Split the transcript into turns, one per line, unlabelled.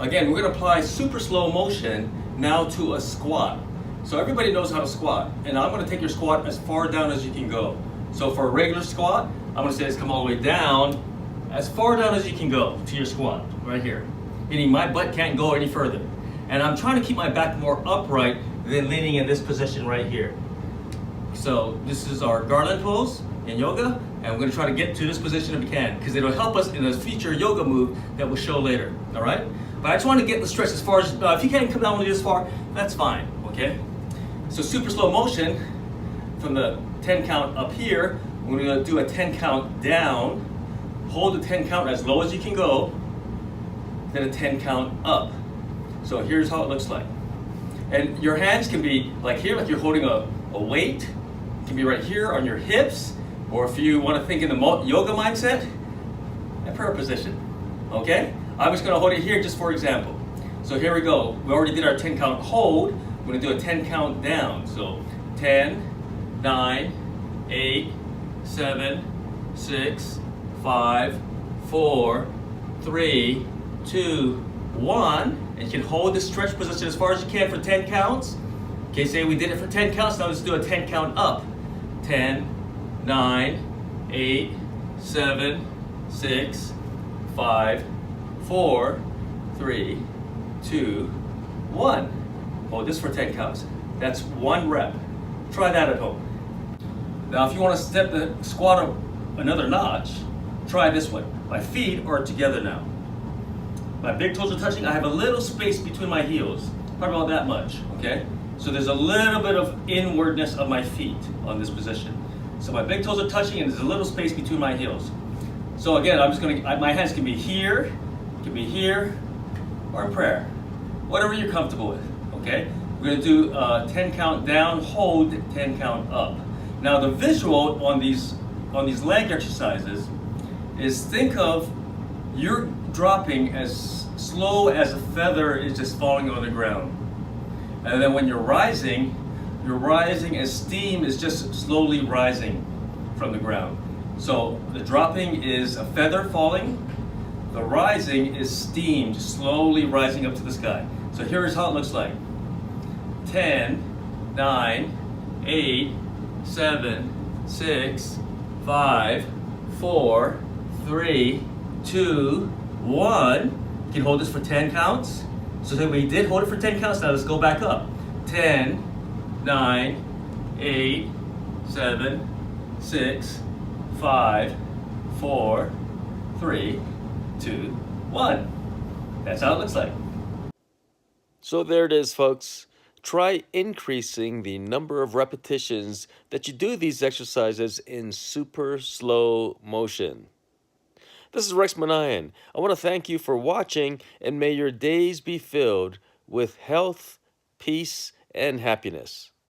Again, we're gonna apply super slow motion now to a squat. So everybody knows how to squat, and I'm gonna take your squat as far down as you can go. So for a regular squat, I'm gonna say let's come all the way down, as far down as you can go to your squat, right here. Meaning my butt can't go any further. And I'm trying to keep my back more upright than leaning in this position right here. So this is our garland pose in yoga, and we're gonna try to get to this position if we can, because it'll help us in a future yoga move that we'll show later, all right? But I just want to get the stretch as far as, if you can't come down only this far, that's fine, okay? So super slow motion from the 10 count up here, we're gonna do a 10 count down, hold the 10 count as low as you can go, then a 10 count up. So here's how it looks like. And your hands can be like here, like you're holding a weight. It can be right here on your hips, or if you want to think in the yoga mindset, a prayer position, okay? I'm just gonna hold it here just for example. So here we go. We already did our 10 count hold. We're gonna do a 10 count down. So 10, 9, 8, 7, 6, 5, 4, 3, 2, 1. And you can hold the stretch position as far as you can for 10 counts. Okay, say we did it for 10 counts, now let's do a 10 count up. 10, 9, 8, 7, 6, 5, 4, 3, 2, 1. Hold this for 10 counts. That's 1 rep. Try that at home. Now if you want to step the squat up another notch, try this one. My feet are together now. My big toes are touching. I have a little space between my heels, probably about that much, okay? So there's a little bit of inwardness of my feet on this position. So my big toes are touching and there's a little space between my heels. So again, I'm just gonna, my hands can be here, or in prayer. Whatever you're comfortable with, okay? We're gonna do 10 count down, hold 10 count up. Now the visual on these leg exercises is think of you're dropping as slow as a feather is just falling on the ground. And then when you're rising as steam is just slowly rising from the ground. So the dropping is a feather falling, the rising is steam just slowly rising up to the sky. So here's how it looks like. 10, 9, 8, 7, 6, 5, 4, 3, 2, 1. You can hold this for 10 counts. So then we did hold it for 10 counts. Now let's go back up. 10, 9, 8, 7, 6, 5, 4, 3, 2, 1. That's how it looks like.
So there it is, folks. Try increasing the number of repetitions that you do these exercises in super slow motion. This is Rex Manayan. I want to thank you for watching, and may your days be filled with health, peace, and happiness.